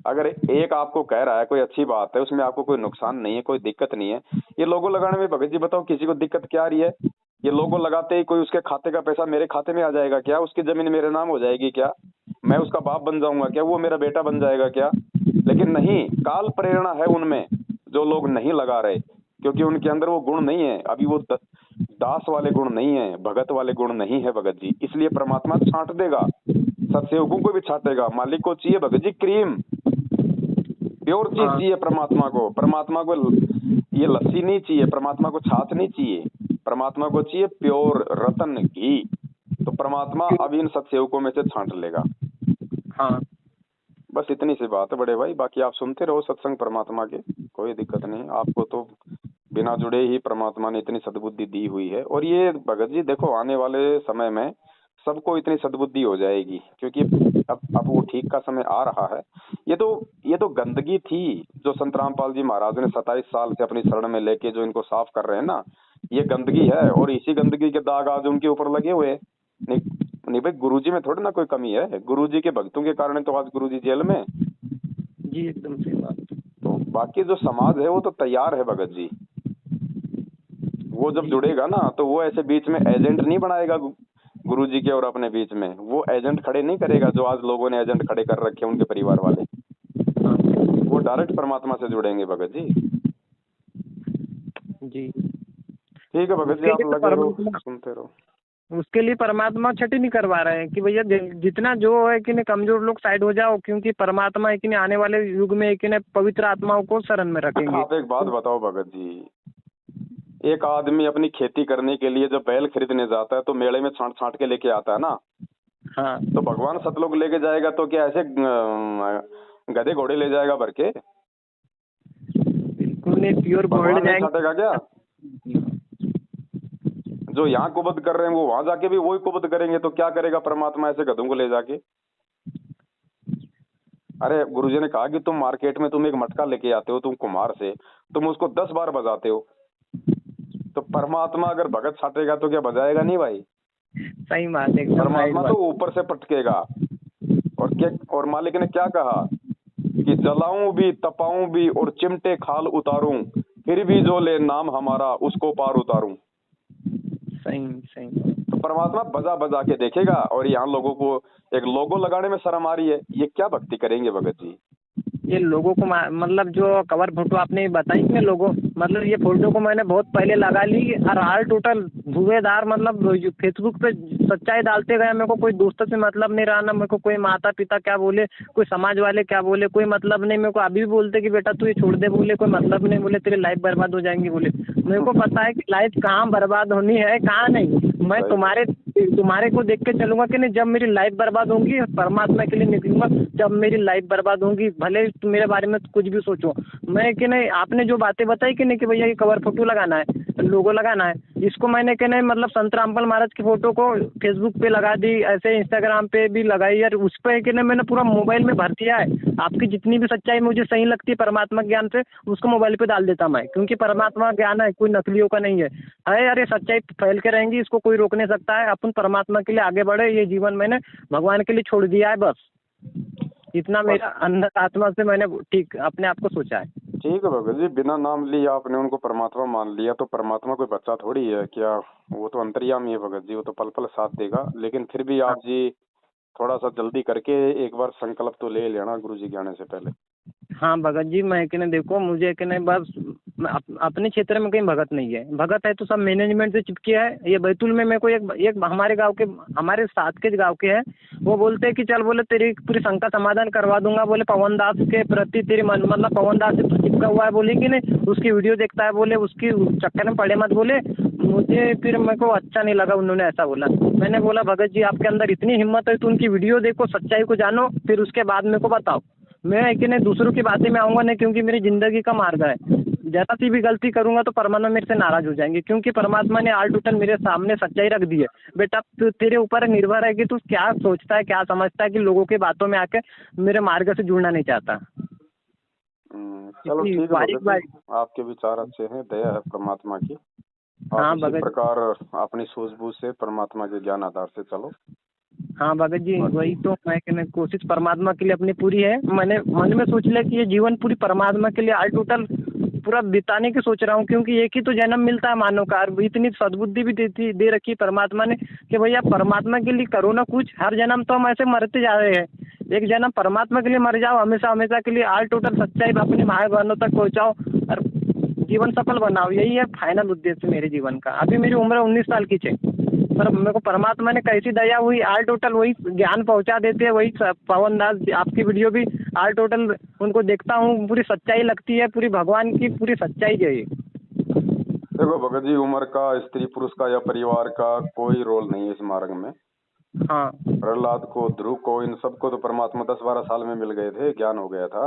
अगर एक आपको कह रहा है कोई अच्छी बात है, उसमें आपको कोई नुकसान नहीं है, कोई दिक्कत नहीं है, ये लोगो लगाने में भगत जी बताओ किसी को दिक्कत क्या आ रही है? ये लोगो लगाते ही कोई उसके खाते का पैसा मेरे खाते में आ जाएगा क्या? उसकी जमीन मेरे नाम हो जाएगी क्या? मैं उसका बाप बन जाऊंगा क्या? वो मेरा बेटा बन जाएगा क्या? लेकिन नहीं, काल प्रेरणा है उनमें जो लोग नहीं लगा रहे, क्योंकि उनके अंदर वो गुण नहीं है अभी, वो दास वाले गुण नहीं है, भगत वाले गुण नहीं है भगत जी। इसलिए परमात्मा छांट देगा, सत्सेवकों को भी छाटेगा। मालिक को चाहिए भगत जी क्रीम, प्योर चीज चाहिए परमात्मा को। परमात्मा को ये लस्सी नहीं चाहिए, परमात्मा को छाछ नहीं चाहिए, परमात्मा को चाहिए प्योर रतन घी। तो परमात्मा अब इन सत्सेवकों में से छांट लेगा। हाँ, बस इतनी सी बात है बड़े भाई, बाकी आप सुनते रहो सत्संग परमात्मा के, कोई दिक्कत नहीं। आपको तो बिना जुड़े ही परमात्मा ने इतनी सद्बुद्धि दी हुई है। और ये भगत जी देखो, आने वाले समय में सबको इतनी सद्बुद्धि हो जाएगी, क्योंकि अब वो ठीक का समय आ रहा है। ये तो गंदगी थी जो संत रामपाल जी महाराज ने 27 साल से अपनी शरण में लेके जो इनको साफ कर रहे हैं ना, ये गंदगी है। और इसी गंदगी के दाग आज उनके ऊपर लगे हुए हैं। नहीं भाई, गुरुजी में थोड़ी ना कोई कमी है, गुरुजी के भक्तों के कारण तो आज गुरुजी जेल में। जी एकदम सही बात। तो बाकी जो समाज है वो तो तैयार है भगत जी, वो जब जुड़ेगा ना तो वो ऐसे बीच में एजेंट नहीं बनाएगा गुरुजी के और अपने बीच में, वो एजेंट खड़े नहीं करेगा जो आज लोगों ने एजेंट खड़े कर रखे उनके परिवार वाले। वो डायरेक्ट परमात्मा से जुड़ेंगे भगत जी। जी ठीक है भगत जी, आप लगे रहो, सुनते रहो। उसके लिए परमात्मा छठी नहीं करवा रहे हैं कि भैया जितना जो है कि नहीं कमजोर लोग साइड हो जाओ, क्योंकि परमात्मा है कि नहीं आने वाले युग में है कि नहीं पवित्र आत्माओं को शरण में रखेंगे। आप एक बात बताओ भगत जी, एक आदमी अपनी खेती करने के लिए जब बैल खरीदने जाता है तो मेले में छांट छांट के लेके आता है ना। हाँ, तो भगवान सतलोक लेके जाएगा तो क्या ऐसे गधे घोड़े ले जाएगा भर के? बिल्कुल नहीं, प्योर गोल्ड जाएगा। छाटेगा क्या? जो यहाँ कुबद कर रहे हैं वो वहां जाके भी वही कुबद करेंगे, तो क्या करेगा परमात्मा ऐसे गधों को ले जाके? अरे गुरुजी ने कहा कि तुम मार्केट में तुम एक मटका लेके आते हो, तुम कुम्हार से, तुम उसको 10 बार बजाते हो, तो परमात्मा अगर भगत छाटेगा तो क्या बजाएगा नहीं भाई? सही बात है, परमात्मा तो ऊपर से पटकेगा। और मालिक ने क्या कहा कि जलाऊं भी तपाऊं भी और चिमटे खाल उतारूं, फिर भी जो ले नाम हमारा उसको पार उतारूं। सही। तो परमात्मा बजा बजा के देखेगा। और यहाँ लोगों को एक लोगो लगाने में शर्म आ रही है, ये क्या भक्ति करेंगे भगत जी? ये लोगों को मतलब जो कवर फोटो आपने बताई ना लोगो, मतलब ये फोटो को मैंने बहुत पहले लगा ली और हाल टोटल धुएंधार, मतलब फेसबुक पे सच्चाई डालते गए। मेरे को कोई दोस्तों से मतलब नहीं रहा ना, मेरे को कोई माता पिता क्या बोले, कोई समाज वाले क्या बोले, कोई मतलब नहीं। मेरे को अभी भी बोलते कि बेटा तू ये छोड़ दे, बोले कोई मतलब नहीं, बोले तेरी लाइफ बर्बाद हो जाएंगी। बोले मेरे को पता है कि लाइफ कहाँ बर्बाद होनी है कहाँ नहीं। मैं तुम्हारे तुम्हारे को देख के चलूंगा कि नहीं, जब मेरी लाइफ बर्बाद होगी परमात्मा के लिए निकलूंगा। जब मेरी लाइफ बर्बाद होगी, भले तुम मेरे बारे में कुछ भी सोचो, मैं कि नहीं, आपने जो बातें बताई कि नहीं कि भैया ये कवर फोटो लगाना है, लोगो लगाना है, इसको मैंने कि नहीं मतलब संत रामपाल महाराज की फोटो को फेसबुक पे लगा दी, ऐसे इंस्टाग्राम पे भी लगाई यार, उस पर कि नहीं मैंने पूरा मोबाइल में भर दिया है। आपकी जितनी भी सच्चाई मुझे सही लगती है परमात्मा ज्ञान से, उसको मोबाइल पे डाल देता मैं, क्योंकि परमात्मा ज्ञान है, कोई नकलियों का नहीं है। यार ये सच्चाई फैल के रहेंगी, इसको कोई रोक नहीं सकता है। अपन परमात्मा के लिए आगे बढ़े, ये जीवन मैंने भगवान के लिए छोड़ दिया है, बस इतना मेरा अंदर आत्मा से मैंने ठीक अपने आप को सोचा है। ठीक है भगत जी, बिना नाम लिए आपने उनको परमात्मा मान लिया, तो परमात्मा कोई बच्चा थोड़ी है क्या? वो तो अंतर्यामी है भगत जी, वो तो पल पल साथ देगा। लेकिन फिर भी आप जी थोड़ा सा जल्दी करके एक बार संकल्प तो ले लेना गुरु जी के आने से पहले। हाँ भगत जी, मैं कि नहीं देखो, मुझे कि नहीं बस अपने क्षेत्र में कहीं भगत नहीं है। भगत है तो सब मैनेजमेंट से चिपके है। ये बैतूल में मेरे को एक हमारे गांव के, हमारे साथ के गांव के हैं, वो बोलते हैं कि चल बोले तेरी पूरी शंका समाधान करवा दूंगा, बोले पवन दास के प्रति तेरी मन मतलब पवन दास से चिपका हुआ है, बोले कि नहीं उसकी वीडियो देखता है, बोले उसकी चक्कर में पड़े मत, बोले मुझे फिर मेरे को अच्छा नहीं लगा, उन्होंने ऐसा बोला। मैंने बोला भगत जी आपके अंदर इतनी हिम्मत है तो उनकी वीडियो देखो, सच्चाई को जानो, फिर उसके बाद मेरे को बताओ। मैं कि नहीं दूसरों की बातें में आऊँगा नहीं, क्योंकि मेरी ज़िंदगी का मार्ग है। ज़रा सी भी गलती करूँगा तो परमात्मा मेरे से नाराज़ हो जाएंगे, क्योंकि परमात्मा ने आल टोटल मेरे सामने सच्चाई रख दी है। बेटा तेरे ऊपर निर्भर है कि तू क्या सोचता है, क्या समझता है, कि लोगों की बातों में आके मेरे मार्ग से जुड़ना नहीं चाहता। चलो ठीक है भगत जी, आपके विचार अच्छे हैं, दया है परमात्मा की। हाँ इसी प्रकार अपनी सूझबूझ से परमात्मा के ज्ञान आधार से चलो। हाँ भगत जी, वही तो मैं कहने कोशिश परमात्मा के लिए अपनी पूरी है। मैंने मन में सोच लिया कि ये जीवन पूरी परमात्मा के लिए आल टोटल पूरा बिताने की सोच रहा हूँ, क्योंकि एक ही तो जन्म मिलता है मानव का। इतनी सद्बुद्धि भी दे रखी परमात्मा ने कि भैया परमात्मा के लिए करो ना कुछ। हर जन्म तो हम ऐसे मरते जा रहे हैं, एक जन्म परमात्मा के लिए मर जाओ, हमेशा हमेशा के लिए आल टोटल सच्चाई अपने भाई बहनों तक पहुँचाओ और जीवन सफल बनाओ। यही है फाइनल उद्देश्य मेरे जीवन का। अभी मेरी उम्र 19 साल की है, पर मेरे को परमात्मा ने कैसी दया हुई, आल टोटल वही ज्ञान पहुंचा देते हैं। वही पवन दास आपकी वीडियो भी आल टोटल उनको देखता हूँ, पूरी सच्चाई लगती है, पूरी भगवान की पूरी सच्चाई है ये। देखो भगत जी, उम्र का, स्त्री पुरुष का या परिवार का कोई रोल नहीं है इस मार्ग में। हाँ प्रहलाद को, ध्रुव को, इन सबको तो परमात्मा 10-12 साल में मिल गए थे, ज्ञान हो गया था।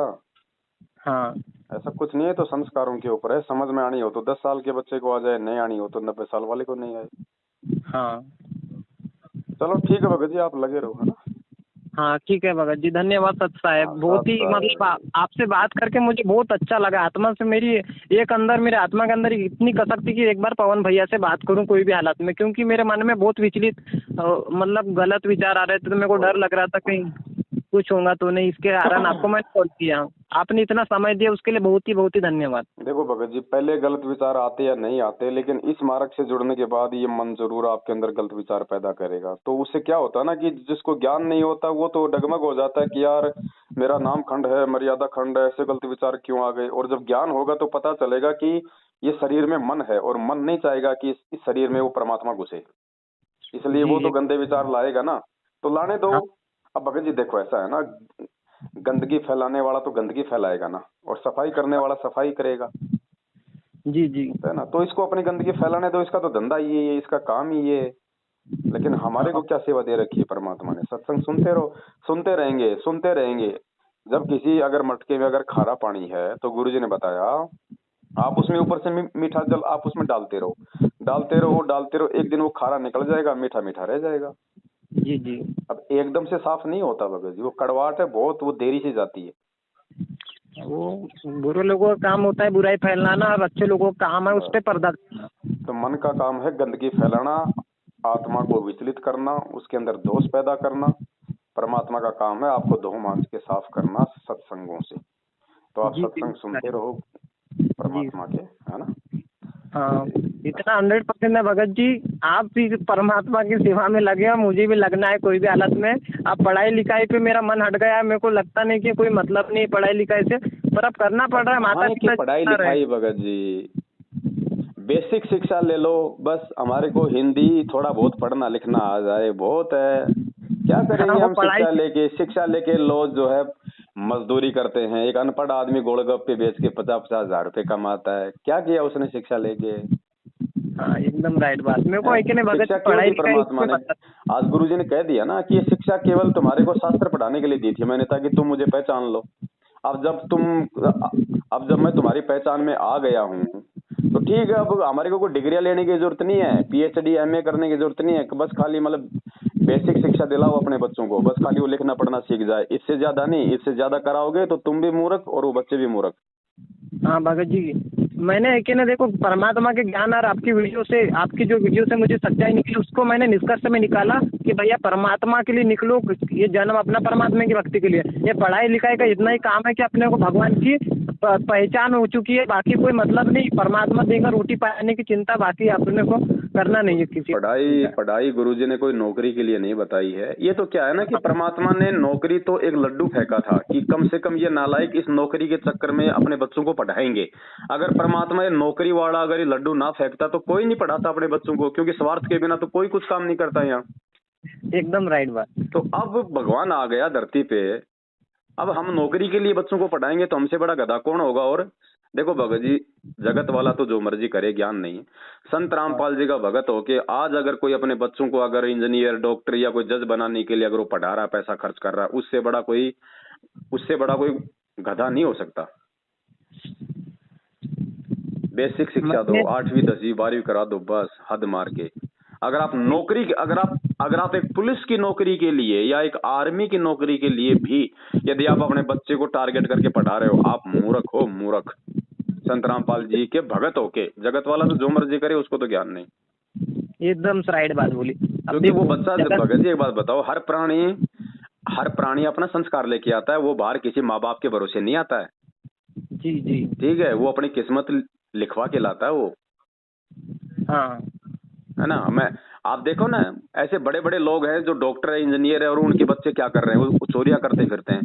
हाँ ऐसा कुछ नहीं है, तो संस्कारों के ऊपर है। समझ में आनी हो तो 10 साल के बच्चे को आ जाए, नहीं आनी हो तो 90 साल वाले को नहीं आए। हाँ चलो ठीक है भगत जी, आप लगे रहो, है ना। हाँ ठीक है भगत जी, धन्यवाद सत साहेब। बहुत ही मतलब आपसे बात करके मुझे बहुत अच्छा लगा। आत्मा से मेरी एक अंदर, मेरे आत्मा के अंदर इतनी कसक थी कि एक बार पवन भैया से बात करूं कोई भी हालत में, क्योंकि मेरे मन में बहुत विचलित मतलब गलत विचार आ रहे थे, तो मेरे को डर लग रहा था कहीं कुछ होगा तो नहीं। इसके कारण आपको मैंने कॉल किया, आपने इतना समय दिया उसके लिए बहुत ही धन्यवाद। देखो भगत जी, पहले गलत विचार आते या नहीं आते, लेकिन इस मार्ग से जुड़ने के बाद ये मन जरूर आपके अंदर गलत विचार पैदा करेगा। तो उससे क्या होता है ना कि जिसको ज्ञान नहीं होता वो तो डगमग हो जाता है कि यार मेरा नाम खंड है, मर्यादा खंड है, ऐसे गलत विचार क्यों आ गए। और जब ज्ञान होगा तो पता चलेगा कि ये शरीर में मन है, और मन नहीं चाहेगा कि इस शरीर में वो परमात्मा घुसे, इसलिए वो तो गंदे विचार लाएगा ना। तो लाने दो। अब भगत जी देखो, ऐसा है ना, गंदगी फैलाने वाला तो गंदगी फैलाएगा ना, और सफाई करने वाला सफाई करेगा। जी जी है ना, तो इसको अपनी गंदगी फैलाने दो, इसका तो धंधा ही है, इसका काम ही ये। लेकिन हमारे को क्या सेवा दे रखी है परमात्मा ने? सत्संग सुनते रहो, सुनते रहेंगे, सुनते रहेंगे। जब किसी अगर मटके में अगर खारा पानी है तो गुरुजी ने बताया आप उसमें ऊपर से मीठा जल आप उसमें डालते रहो, डालते रहो, डालते रहो, एक दिन वो खारा निकल जाएगा, मीठा मीठा रह जाएगा। जी जी। अब एकदम से साफ नहीं होता भगत जी, वो कड़वाहट है बहुत, वो देरी से जाती है। वो बुरे लोगों का काम होता है बुराई फैलाना, और अच्छे लोगों का काम है उस पर पर्दा देना। तो मन का काम है गंदगी फैलाना, आत्मा को विचलित करना, उसके अंदर दोष पैदा करना। परमात्मा का काम है आपको दोह मांझ के साफ करना सत्संगों से। तो आप सत्संग सुनते रहो परमात्मा के, है ना। हाँ, इतना 100% है भगत जी। आप भी परमात्मा की सेवा में लगे हैं, मुझे भी लगना है कोई भी हालत में। अब पढ़ाई लिखाई पे मेरा मन हट गया है, मेरे को लगता नहीं कि कोई मतलब नहीं पढ़ाई लिखाई से, पर अब करना पड़ रहा है। माता पिता पढ़ाई लिखाई भगत जी, बेसिक शिक्षा ले लो बस। हमारे को हिंदी थोड़ा बहुत पढ़ना लिखना आ जाए बहुत है। क्या करेंगे हम शिक्षा लेके लोग जो है मजदूरी करते हैं। एक अनपढ़ आदमी गोलगप्पे बेच के 50-50 हजार रुपए कमाता है, क्या किया उसने शिक्षा लेके? हाँ एकदम राइट बात। मेरे को एक ने भगत शिक्षा जी क्यों पढ़ाई दी लिखाई परमात्मा ने? आज गुरुजी ने कह दिया ना कि ये शिक्षा केवल तुम्हारे को शास्त्र पढ़ाने के लिए दी थी मैंने, ताकि तुम मुझे पहचान लो। अब जब मैं तुम्हारी पहचान में आ गया हूँ तो ठीक है, अब हमारे को कोई डिग्रियां लेने की जरूरत नहीं है, पीएचडी एमए करने की जरूरत नहीं है, बस खाली मतलब बेसिक शिक्षा दिलाओ अपने बच्चों को, बस खाली वो लिखना पढ़ना सीख जाए, इससे ज्यादा नहीं। इससे ज्यादा कराओगे तो तुम भी मूर्ख और वो बच्चे भी मूर्ख। हाँ भगत जी, मैंने एक ने देखो परमात्मा के ज्ञान और आपकी वीडियो से, आपकी जो वीडियो से मुझे सच्चाई निकली, उसको मैंने निष्कर्ष में निकाला कि भैया परमात्मा के लिए निकलो, ये जन्म अपना परमात्मा की भक्ति के लिए। ये पढ़ाई लिखाई का इतना ही काम है कि अपने को भगवान की पहचान हो चुकी है, बाकी कोई मतलब नहीं। परमात्मा देगा रोटी पाने की चिंता, बाकी अपने को करना नहीं है किसी। पढ़ाई गुरुजी ने कोई नौकरी के लिए नहीं बताई है। ये तो क्या है ना कि परमात्मा ने नौकरी तो एक लड्डू फेंका था कि कम से कम ये नालायक इस नौकरी के चक्कर में अपने बच्चों को पढ़ाएंगे। अगर परमात्मा ये नौकरी वाला अगर ये लड्डू ना फेंकता तो कोई नहीं पढ़ाता अपने बच्चों को, क्योंकि स्वार्थ के बिना तो कोई कुछ काम नहीं करता यहाँ। एकदम राइट बात। तो अब भगवान आ गया धरती पे, अब हम नौकरी के लिए बच्चों को पढ़ाएंगे तो हमसे बड़ा गधा कौन होगा? और देखो भगत जी, जगत वाला तो जो मर्जी करे, ज्ञान नहीं है। संत रामपाल जी का भगत होके आज अगर कोई अपने बच्चों को अगर इंजीनियर डॉक्टर या कोई जज बनाने के लिए अगर वो पढ़ा रहा है, पैसा खर्च कर रहा है, उससे बड़ा कोई गधा नहीं हो सकता। बेसिक शिक्षा दो, 8वीं 10वीं 12वीं करा दो, बस हद मार के। अगर आप एक पुलिस की नौकरी के लिए या एक आर्मी की नौकरी के लिए भी यदि आप अपने बच्चे को टारगेट करके पढ़ा रहे हो, आप मूर्ख हो, मूर्ख। संत रामपाल जी के भगत होके, जगत वाला तो जो मर्जी करे, उसको तो ज्ञान नहीं। एकदम राइट बात बोली। क्योंकि वो बच्चा, भगत जी एक बात बताओ, हर प्राणी अपना संस्कार लेके आता है, वो बाहर किसी माँ बाप के भरोसे नहीं आता है। जी जी ठीक है, वो अपनी किस्मत लिखवा के लाता है वो। हाँ है ना? आप देखो ना, ऐसे बड़े बड़े लोग हैं जो डॉक्टर है, इंजीनियर है, और उनके बच्चे क्या कर रहे हैं? वो चोरियां करते फिरते हैं।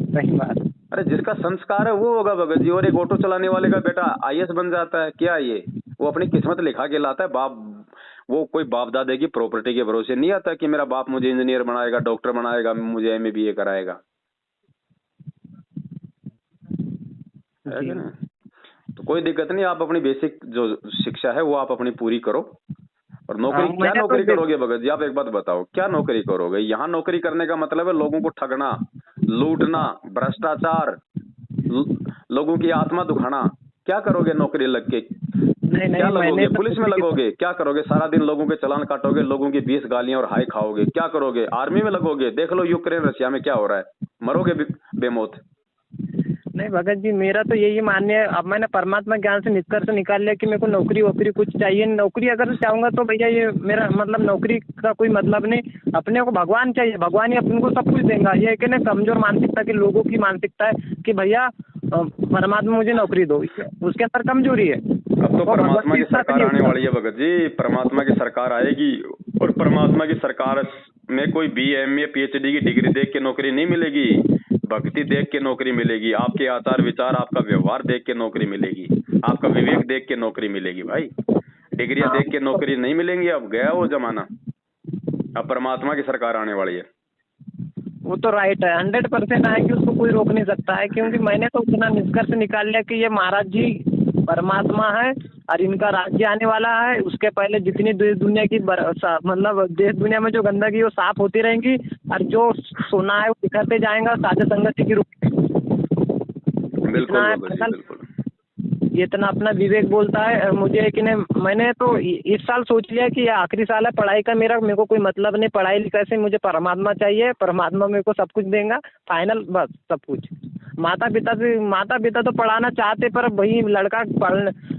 सही बात। अरे जिसका संस्कार है वो होगा भगत जी। और एक ऑटो चलाने वाले का बेटा आईएएस बन जाता है, क्या ये? वो अपनी किस्मत लिखा के लाता है। वो कोई बाप दादे की प्रॉपर्टी के भरोसे नहीं आता कि मेरा बाप मुझे इंजीनियर बनाएगा, डॉक्टर बनाएगा, मुझे एमए बीए कराएगा। तो कोई दिक्कत नहीं, आप अपनी बेसिक जो शिक्षा है वो आप अपनी पूरी करो। और नौकरी, क्या नौकरी करोगे भगत जी? आप एक बात बताओ, क्या नौकरी करोगे? यहाँ नौकरी करने का मतलब है लोगों को ठगना, लूटना, भ्रष्टाचार, लोगों की आत्मा दुखाना। क्या करोगे नौकरी लग के? क्या लगोगे? पुलिस में लगोगे? क्या करोगे? सारा दिन लोगों के चालान काटोगे, लोगों की 20 गालियां और हाय खाओगे। क्या करोगे? आर्मी में लगोगे? देख लो यूक्रेन रशिया में क्या हो रहा है, मरोगे बेमौत। नहीं भगत जी, मेरा तो यही मानना है। अब मैंने परमात्मा ज्ञान से निष्कर्ष निकाल लिया कि मेरे को नौकरी वोकरी कुछ चाहिए। नौकरी अगर चाहूंगा तो भैया ये मेरा मतलब नौकरी का कोई मतलब नहीं। अपने को भगवान चाहिए, भगवान ही अपने को सब कुछ देगा। ये कि ना कमजोर मानसिकता के लोगों की मानसिकता है कि भैया परमात्मा मुझे नौकरी दो, उसके अंदर कमजोरी है। अब तो परमात्मा की सरकार आने वाली है भगत जी, परमात्मा की सरकार आएगी, और परमात्मा की सरकार में कोई BA PhD की डिग्री देख के नौकरी नहीं मिलेगी, भक्ति देख के नौकरी मिलेगी। आपके आचार विचार, आपका व्यवहार देख के नौकरी मिलेगी, आपका विवेक देख के नौकरी मिलेगी भाई। डिग्रियां देख के नौकरी नहीं मिलेंगी। अब गया वो जमाना, अब परमात्मा की सरकार आने वाली है। वो तो राइट है, 100% आएगी, उसको कोई रोक नहीं सकता है। क्योंकि मैंने तो उतना निष्कर्ष निकाल लिया कि ये महाराज जी परमात्मा है और इनका राज्य आने वाला है। उसके पहले जितनी देश दुनिया की मतलब देश दुनिया में जो गंदगी वो साफ होती रहेंगी, और जो सोना है वो बिखरते जाएगा साझा संगति की रूप में। बिल्कुल। इतना अपना विवेक बोलता है मुझे कि नहीं। मैंने तो इस साल सोच लिया कि ये आखिरी साल है पढ़ाई का, मेरे को कोई मतलब नहीं पढ़ाई लिखाई से, मुझे परमात्मा चाहिए। परमात्मा मेरे को सब कुछ देगा, फाइनल, बस सब कुछ। माता पिता तो पढ़ाना चाहते, पर वही लड़का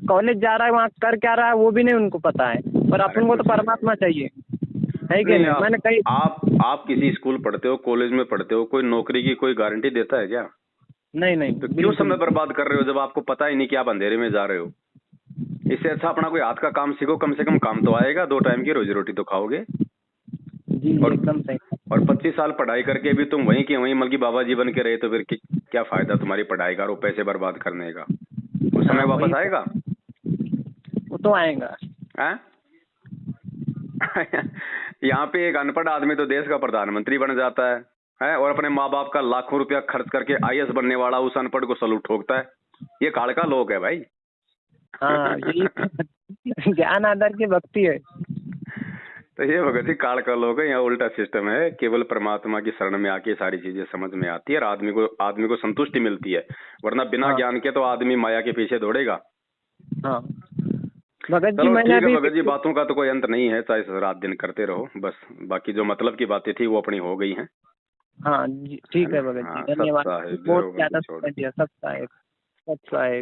कॉलेज जा रहा है, वहाँ कर क्या रहा है वो भी नहीं उनको पता है। पर अपन को तो परमात्मा चाहिए, है कि नहीं? मैंने कही, आप किसी स्कूल पढ़ते हो, कॉलेज में पढ़ते हो, कोई नौकरी की कोई गारंटी देता है क्या? नहीं। तो क्यों समय बर्बाद कर रहे हो जब आपको पता ही नहीं कि आप अंधेरे में जा रहे हो? इससे अच्छा अपना कोई हाथ का काम सीखो, कम से कम काम तो आएगा, 2 टाइम की रोजी रोटी तो खाओगे। जी एकदम सही। और 25 साल पढ़ाई करके भी तुम वहीं के वहीं मलकी बाबा जी बन के रहे, तो फिर क्या फायदा तुम्हारी पढ़ाई का और पैसे बर्बाद करने का? वो समय वापस आएगा? वो तो आएगा। यहाँ पे एक अनपढ़ आदमी तो देश का प्रधानमंत्री बन जाता है, और अपने माँ बाप का लाखों रुपया खर्च करके आईएएस बनने वाला उस अनपढ़ को सलूट ठोकता है। ये काल का लोग है भाई। हाँ ज्ञान आधार की भक्ति है। तो ये भगत जी काल का लोग है, यहाँ उल्टा सिस्टम है। केवल परमात्मा की शरण में आके सारी चीजें समझ में आती है और आदमी को संतुष्टि मिलती है, वरना बिना हाँ। ज्ञान के तो आदमी माया के पीछे दौड़ेगा। हाँ भगत जी, चलो मैंने ठीक है अभी भगत जी, बातों का तो कोई अंत नहीं है, चाहे रात दिन करते रहो बस। बाकी जो मतलब की बातें थी वो अपनी हो गई हैं। हाँ जी, ठीक है भगत जी, हाँ, धन्यवाद। सत्ता है, जय बहुत हो ज्यादा बंदी छोड़। समझ दिया। सत्ता है, सत्ता है।